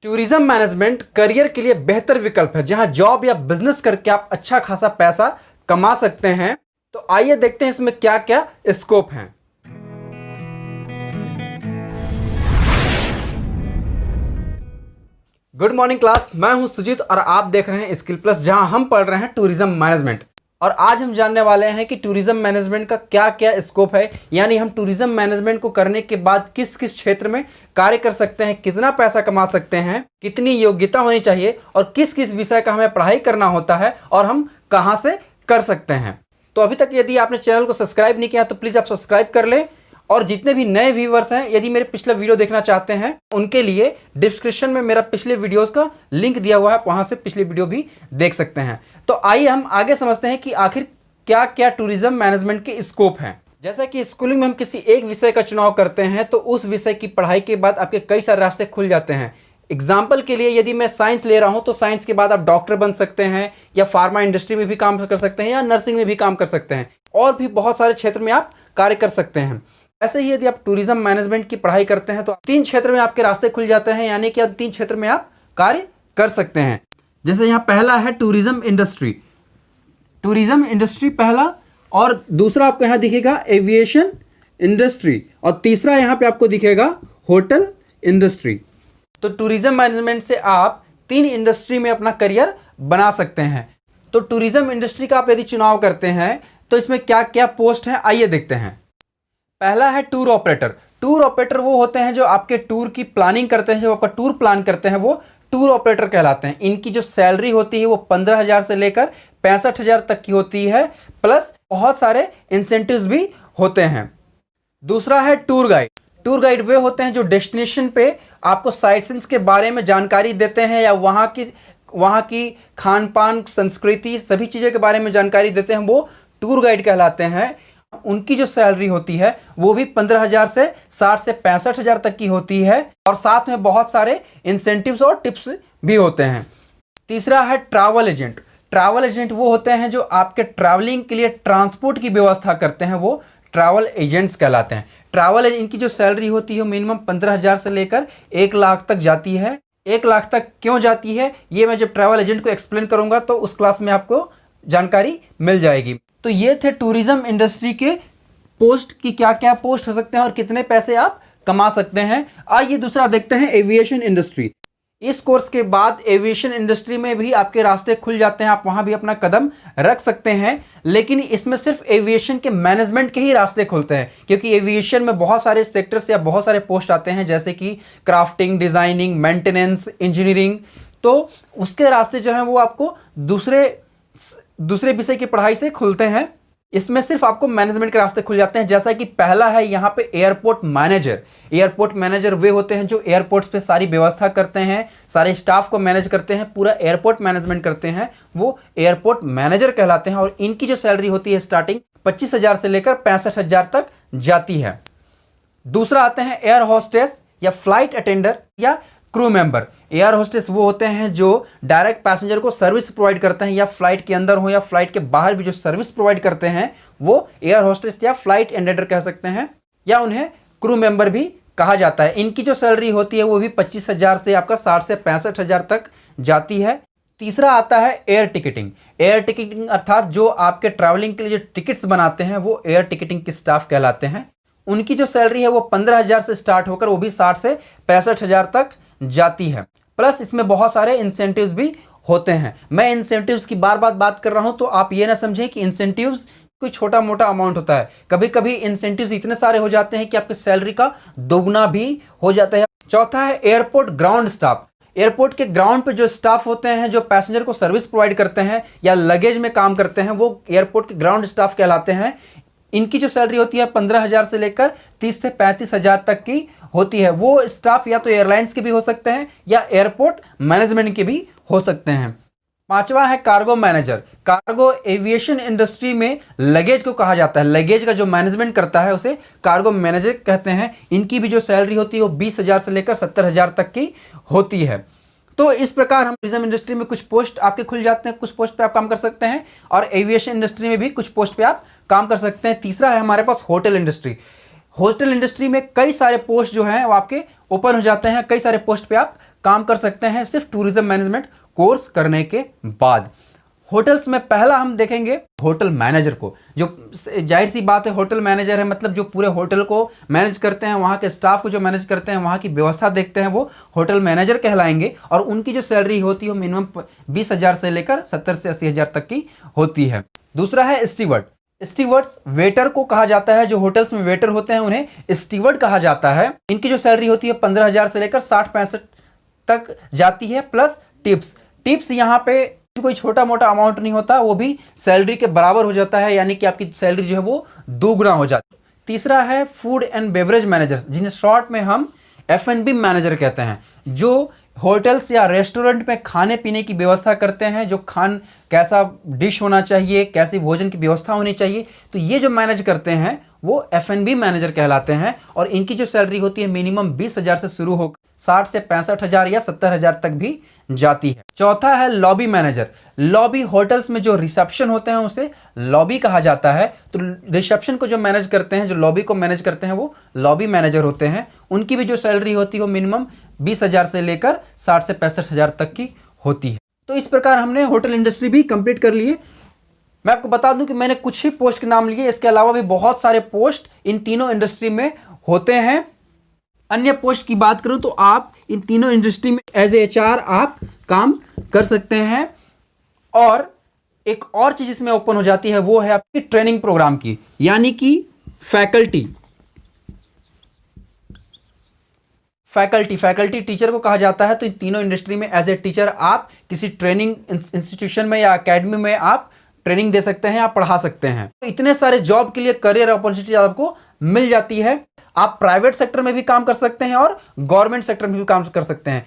Tourism management career के लिए बेहतर विकल्प है जहां जॉब या बिजनेस करके आप अच्छा खासा पैसा कमा सकते हैं। तो आइए देखते हैं इसमें क्या क्या स्कोप हैं। गुड मॉर्निंग क्लास, मैं हूं सुजीत और आप देख रहे हैं स्किल प्लस, जहां हम पढ़ रहे हैं टूरिज्म मैनेजमेंट। और आज हम जानने वाले हैं कि टूरिज्म मैनेजमेंट का क्या क्या स्कोप है, यानी हम टूरिज्म मैनेजमेंट को करने के बाद किस किस क्षेत्र में कार्य कर सकते हैं, कितना पैसा कमा सकते हैं, कितनी योग्यता होनी चाहिए और किस किस विषय का हमें पढ़ाई करना होता है और हम कहां से कर सकते हैं। तो अभी तक यदि आपने चैनल को सब्सक्राइब नहीं किया तो प्लीज़ आप सब्सक्राइब कर लें। और जितने भी नए व्यूवर्स हैं, यदि मेरे पिछले वीडियो देखना चाहते हैं उनके लिए डिस्क्रिप्शन में मेरा पिछले वीडियोस का लिंक दिया हुआ है, वहां से पिछले वीडियो भी देख सकते हैं। तो आइए हम आगे समझते हैं कि आखिर क्या क्या टूरिज्म मैनेजमेंट के स्कोप हैं। जैसा कि स्कूलिंग में हम किसी एक विषय का चुनाव करते हैं तो उस विषय की पढ़ाई के बाद आपके कई सारे रास्ते खुल जाते हैं। एग्जाम्पल के लिए यदि मैं साइंस ले रहा हूं तो साइंस के बाद आप डॉक्टर बन सकते हैं या फार्मा इंडस्ट्री में भी काम कर सकते हैं या नर्सिंग में भी काम कर सकते हैं और भी बहुत सारे क्षेत्र में आप कार्य कर सकते हैं। ऐसे ही यदि आप टूरिज्म मैनेजमेंट की पढ़ाई करते हैं तो 3 क्षेत्र में आपके रास्ते खुल जाते हैं, यानी कि 3 क्षेत्र में आप कार्य कर सकते हैं। जैसे यहाँ पहला है टूरिज्म इंडस्ट्री, टूरिज्म इंडस्ट्री पहला, और दूसरा आपको यहाँ दिखेगा एविएशन इंडस्ट्री, और तीसरा यहाँ पे आपको दिखेगा होटल इंडस्ट्री। तो टूरिज्म मैनेजमेंट से आप 3 इंडस्ट्री में अपना करियर बना सकते हैं। तो टूरिज्म इंडस्ट्री का आप यदि चुनाव करते हैं तो इसमें क्या क्या पोस्ट हैं, आइए देखते हैं। पहला है टूर ऑपरेटर। टूर ऑपरेटर वो होते हैं जो आपके टूर की प्लानिंग करते हैं, जो आपका टूर प्लान करते हैं, वो टूर ऑपरेटर कहलाते हैं। इनकी जो सैलरी होती है वो 15,000 से लेकर 65,000 तक की होती है, प्लस बहुत सारे इंसेंटिव्स भी होते हैं। दूसरा है टूर गाइड। टूर गाइड वे होते हैं जो डेस्टिनेशन पे आपको साइटसीइंग के बारे में जानकारी देते हैं या वहाँ की खान पान, संस्कृति, सभी चीज़ों के बारे में जानकारी देते हैं, वो टूर गाइड कहलाते हैं। उनकी जो सैलरी होती है वो भी 15,000 से 60 से 65,000 तक की होती है और साथ में बहुत सारे इंसेंटिव्स और टिप्स भी होते हैं। तीसरा है ट्रैवल एजेंट। ट्रैवल एजेंट वो होते हैं जो आपके ट्रैवलिंग के लिए ट्रांसपोर्ट की व्यवस्था करते हैं, वो ट्रैवल एजेंट्स कहलाते हैं। ट्रैवल एजेंट की जो सैलरी होती है मिनिमम 15,000 से लेकर 1 लाख तक जाती है। 1 लाख तक क्यों जाती है ये मैं जब ट्रैवल एजेंट को एक्सप्लेन करूंगा तो उस क्लास में आपको जानकारी मिल जाएगी। तो ये थे टूरिज्म इंडस्ट्री के पोस्ट की क्या क्या पोस्ट हो सकते हैं और कितने पैसे आप कमा सकते हैं। आइए दूसरा देखते हैं एविएशन इंडस्ट्री। इस कोर्स के बाद एविएशन इंडस्ट्री में भी आपके रास्ते खुल जाते हैं, आप वहां भी अपना कदम रख सकते हैं। लेकिन इसमें सिर्फ एविएशन के मैनेजमेंट के ही रास्ते खुलते हैं, क्योंकि एविएशन में बहुत सारे सेक्टर्स या बहुत सारे पोस्ट आते हैं, जैसे कि क्राफ्टिंग, डिजाइनिंग, मेंटेनेंस, इंजीनियरिंग। तो उसके रास्ते जो हैं वो आपको दूसरे विषय की पढ़ाई से खुलते हैं। इसमें सिर्फ आपको मैनेजमेंट के रास्ते खुल जाते हैं। जैसा कि पहला है यहाँ पे एयरपोर्ट मैनेजर। एयरपोर्ट मैनेजर वे होते हैं जो एयरपोर्ट्स पे सारी व्यवस्था करते हैं, सारे स्टाफ को मैनेज करते हैं, पूरा एयरपोर्ट मैनेजमेंट करते हैं, वो एयरपोर्ट मैनेजर कहलाते हैं। और इनकी जो सैलरी होती है स्टार्टिंग 25,000 से लेकर 65,000 तक जाती है। दूसरा आते हैं एयर होस्टेस या फ्लाइट अटेंडर या क्रू मेंबर। एयर होस्टेस वो होते हैं जो डायरेक्ट पैसेंजर को सर्विस प्रोवाइड करते हैं, या फ्लाइट के अंदर हो या फ्लाइट के बाहर भी जो सर्विस प्रोवाइड करते हैं वो एयर होस्टेस या फ्लाइट अटेंडर कह सकते हैं, या उन्हें क्रू मेंबर भी कहा जाता है। इनकी जो सैलरी होती है वो भी 25,000 से आपका 60 से 65,000 तक जाती है। तीसरा आता है एयर टिकटिंग। एयर टिकटिंग अर्थात जो आपके ट्रैवलिंग के लिए जो टिकट्स बनाते हैं वो एयर टिकटिंग के स्टाफ कहलाते हैं। उनकी जो सैलरी है वो 15,000 से स्टार्ट होकर वो भी 60 से 65,000 तक जाती है। प्लस इसमें बहुत सारे इंसेंटिव्स भी होते हैं। मैं इंसेंटिव्स की बार बार बात कर रहा हूं तो आप ये ना समझें कि इंसेंटिव्स कोई छोटा मोटा अमाउंट होता है। कभी कभी इंसेंटिव्स इतने सारे हो जाते हैं कि आपकी सैलरी का दोगुना भी हो जाता है। चौथा है एयरपोर्ट ग्राउंड स्टाफ। एयरपोर्ट के ग्राउंड पे जो स्टाफ होते हैं जो पैसेंजर को सर्विस प्रोवाइड करते हैं या लगेज में काम करते हैं वो एयरपोर्ट के ग्राउंड स्टाफ कहलाते हैं। इनकी जो सैलरी होती है 15,000 से लेकर 30 से 35,000 तक की होती है। वो स्टाफ या तो एयरलाइंस के भी हो सकते हैं या एयरपोर्ट मैनेजमेंट के भी हो सकते हैं। पांचवा है cargo manager. Cargo aviation industry में लगेज को कहा जाता है, लगेज का जो मैनेजमेंट करता है उसे कार्गो मैनेजर कहते हैं। इनकी भी जो सैलरी होती है वो 20,000 से लेकर 70,000 तक की होती है। तो इस प्रकार हम टूरिज्म इंडस्ट्री में कुछ पोस्ट आपके खुल जाते हैं, कुछ पोस्ट पे आप काम कर सकते हैं, और एविएशन इंडस्ट्री में भी कुछ पोस्ट पे आप काम कर सकते हैं। तीसरा है हमारे पास होटल इंडस्ट्री। होटल इंडस्ट्री में कई सारे पोस्ट जो हैं वो आपके ओपन हो जाते हैं, कई सारे पोस्ट पे आप काम कर सकते हैं सिर्फ टूरिज्म मैनेजमेंट कोर्स करने के बाद। होटल्स में पहला हम देखेंगे होटल मैनेजर को, जो जाहिर सी बात है होटल मैनेजर है, मतलब जो पूरे होटल को मैनेज करते हैं, वहाँ के स्टाफ को जो मैनेज करते हैं, वहाँ की व्यवस्था देखते हैं, वो होटल मैनेजर कहलाएंगे। और उनकी जो सैलरी होती है वो मिनिमम 20,000 से लेकर 70 से 80,000 तक की होती है। दूसरा है स्टीवर्ड। स्टीवर्ड्स वेटर को कहा जाता है, जो होटल्स में वेटर होते हैं उन्हें स्टीवर्ड कहा जाता है। इनकी जो सैलरी होती है 15,000 से लेकर 60-65 तक जाती है, प्लस टिप्स। टिप्स यहाँ पे कोई छोटा मोटा अमाउंट नहीं होता, वो भी सैलरी के बराबर हो जाता है, यानी कि आपकी सैलरी जो है वो दोगुना हो जाती है। तीसरा है फूड एंड बेवरेज मैनेजर, जिन्हें शॉर्ट में हम F&B मैनेजर कहते हैं, जो होटल्स या रेस्टोरेंट में खाने पीने की व्यवस्था करते हैं, जो कैसा डिश होना चाहिए, कैसी भोजन की व्यवस्था होनी चाहिए, तो ये जो मैनेज करते हैं वो F&B मैनेजर कहलाते हैं। और इनकी जो सैलरी होती है मिनिमम 20,000 से शुरू होकर 60 से 65,000 या 70,000 तक भी जाती है। चौथा है लॉबी मैनेजर। लॉबी होटल्स में जो रिसेप्शन होते हैं उसे लॉबी कहा जाता है। तो रिसेप्शन को जो मैनेज करते हैं, जो लॉबी को मैनेज करते हैं, वो लॉबी मैनेजर होते हैं। उनकी भी जो सैलरी होती है वो मिनिमम 20,000 से लेकर 60 से 65,000 तक की होती है। तो इस प्रकार हमने होटल इंडस्ट्री भी कंप्लीट कर लिए। मैं आपको बता दूं कि मैंने कुछ ही पोस्ट के नाम लिए, इसके अलावा भी बहुत सारे पोस्ट इन तीनों इंडस्ट्री में होते हैं। अन्य पोस्ट की बात करूं तो आप इन तीनों इंडस्ट्री में एज ए HR आप काम कर सकते हैं। और एक और चीज इसमें ओपन हो जाती है, वो है आपकी ट्रेनिंग प्रोग्राम की, यानी कि फैकल्टी टीचर को कहा जाता है। तो इन तीनों इंडस्ट्री में एज ए टीचर आप किसी ट्रेनिंग इंस्टीट्यूशन में या एकेडमी में आप ट्रेनिंग दे सकते हैं, आप पढ़ा सकते हैं। तो इतने सारे जॉब के लिए करियर अपॉर्चुनिटी आपको मिल जाती है। आप प्राइवेट सेक्टर में भी काम कर सकते हैं और गवर्नमेंट सेक्टर में भी काम कर सकते हैं।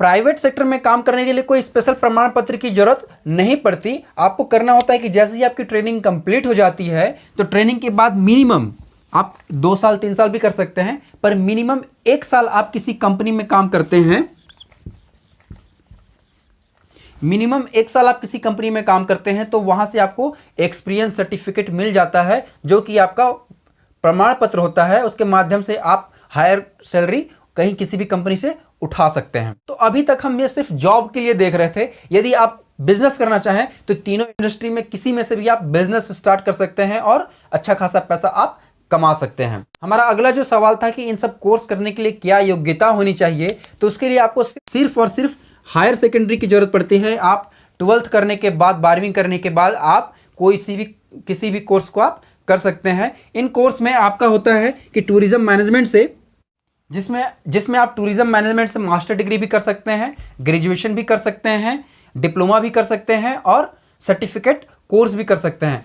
प्राइवेट सेक्टर में काम करने के लिए कोई स्पेशल प्रमाण पत्र की जरूरत नहीं पड़ती। आपको करना होता है कि जैसे ही आपकी ट्रेनिंग कंप्लीट हो जाती है, तो ट्रेनिंग के बाद मिनिमम आप 2 साल 3 साल भी कर सकते हैं, पर मिनिमम 1 साल आप किसी कंपनी में काम करते हैं, मिनिमम 1 साल आप किसी कंपनी में काम करते हैं, तो वहां से आपको एक्सपीरियंस सर्टिफिकेट मिल जाता है, जो कि आपका प्रमाण पत्र होता है। उसके माध्यम से आप हायर सैलरी कहीं किसी भी कंपनी से उठा सकते हैं। तो अभी तक हम ये सिर्फ जॉब के लिए देख रहे थे। यदि आप बिजनेस करना चाहें तो तीनों इंडस्ट्री में किसी में से भी आप बिजनेस स्टार्ट कर सकते हैं और अच्छा खासा पैसा आप कमा सकते हैं। हमारा अगला जो सवाल था कि इन सब कोर्स करने के लिए क्या योग्यता होनी चाहिए, तो उसके लिए आपको सिर्फ और सिर्फ हायर सेकेंडरी की जरूरत पड़ती है। आप 12th करने के बाद, 12वीं करने के बाद आप किसी भी कोर्स को आप कर सकते हैं। इन कोर्स में आपका होता है कि टूरिज्म मैनेजमेंट से, जिसमें आप टूरिज्म मैनेजमेंट से मास्टर डिग्री भी कर सकते हैं, ग्रेजुएशन भी कर सकते हैं, डिप्लोमा भी कर सकते हैं और सर्टिफिकेट कोर्स भी कर सकते हैं।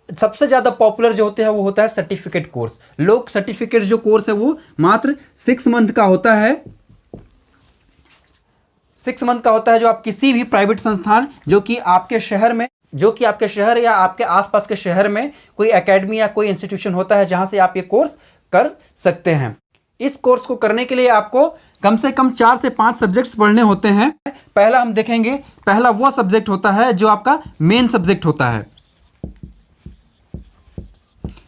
सबसे ज़्यादा पॉपुलर जो होते हैं वो होता है सर्टिफिकेट कोर्स। लोग सर्टिफिकेट जो कोर्स है वो मात्र 6 मंथ का होता है। 6 मंथ का होता है, जो आप किसी भी प्राइवेट संस्थान जो कि आपके शहर या आपके आसपास के शहर में कोई एकेडमी या कोई इंस्टीट्यूशन होता है, जहां से आप ये कोर्स कर सकते हैं। इस कोर्स को करने के लिए आपको कम से कम 4 से 5 सब्जेक्ट्स पढ़ने होते हैं। पहला हम देखेंगे, पहला वो सब्जेक्ट होता है जो आपका मेन सब्जेक्ट होता है।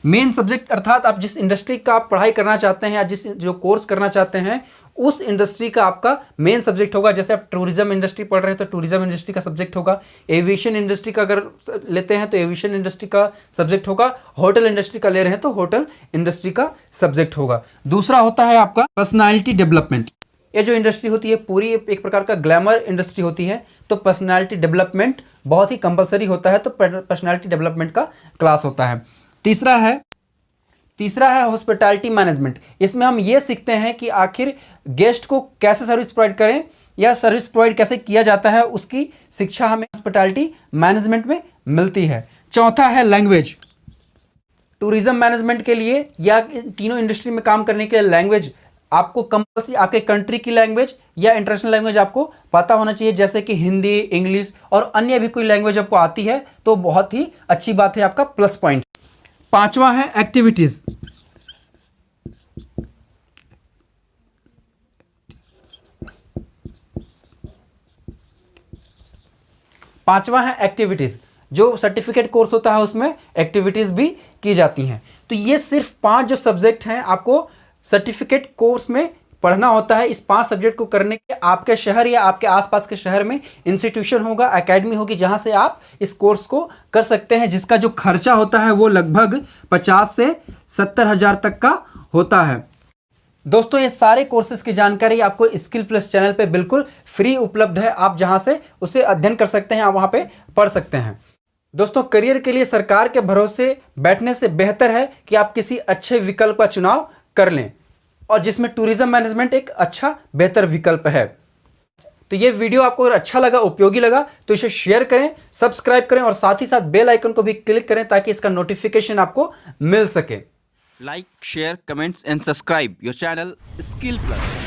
मेन सब्जेक्ट अर्थात आप जिस इंडस्ट्री का आप पढ़ाई करना चाहते हैं या जो कोर्स करना चाहते हैं, उस इंडस्ट्री का आपका मेन सब्जेक्ट होगा। जैसे आप टूरिज्म इंडस्ट्री पढ़ रहे हैं तो टूरिज्म इंडस्ट्री का सब्जेक्ट होगा। एविएशन इंडस्ट्री का अगर लेते हैं तो एविएशन इंडस्ट्री का सब्जेक्ट होगा। होटल इंडस्ट्री का ले रहे हैं तो होटल इंडस्ट्री का सब्जेक्ट होगा। दूसरा होता है आपका पर्सनालिटी डेवलपमेंट। ये जो इंडस्ट्री होती है पूरी एक प्रकार का ग्लैमर इंडस्ट्री होती है, तो पर्सनालिटी डेवलपमेंट बहुत ही कंपलसरी होता है। तो पर्सनालिटी डेवलपमेंट का क्लास होता है। तीसरा है हॉस्पिटैलिटी मैनेजमेंट। इसमें हम ये सीखते हैं कि आखिर गेस्ट को कैसे सर्विस प्रोवाइड करें या सर्विस प्रोवाइड कैसे किया जाता है, उसकी शिक्षा हमें हॉस्पिटैलिटी मैनेजमेंट में मिलती है। चौथा है लैंग्वेज। टूरिज्म मैनेजमेंट के लिए या तीनों इंडस्ट्री में काम करने के लिए लैंग्वेज आपको कंपल्सरी आपके कंट्री की लैंग्वेज या इंटरनेशनल लैंग्वेज आपको पता होना चाहिए, जैसे कि हिंदी, इंग्लिश और अन्य भी कोई लैंग्वेज आपको आती है तो बहुत ही अच्छी बात है, आपका प्लस पॉइंट। 5वां है एक्टिविटीज। जो सर्टिफिकेट कोर्स होता है उसमें एक्टिविटीज भी की जाती हैं। तो ये सिर्फ 5 जो सब्जेक्ट हैं आपको सर्टिफिकेट कोर्स में पढ़ना होता है। इस 5 सब्जेक्ट को करने के आपके शहर या आपके आसपास के शहर में इंस्टीट्यूशन होगा, एकेडमी होगी, जहां से आप इस कोर्स को कर सकते हैं, जिसका जो खर्चा होता है वो लगभग 50 से 70 हज़ार तक का होता है। दोस्तों ये सारे कोर्सेज की जानकारी आपको स्किल प्लस चैनल पे बिल्कुल फ्री उपलब्ध है। आप जहां से उसे अध्ययन कर सकते हैं, आप वहां पे पढ़ सकते हैं। दोस्तों करियर के लिए सरकार के भरोसे बैठने से बेहतर है कि आप किसी अच्छे विकल्प का चुनाव कर लें, और जिसमें टूरिज्म मैनेजमेंट एक अच्छा बेहतर विकल्प है। तो ये वीडियो आपको अगर अच्छा लगा, उपयोगी लगा, तो इसे शेयर करें, सब्सक्राइब करें और साथ ही साथ बेल आइकन को भी क्लिक करें ताकि इसका नोटिफिकेशन आपको मिल सके। Like, share, comments and subscribe your channel Skill Plus.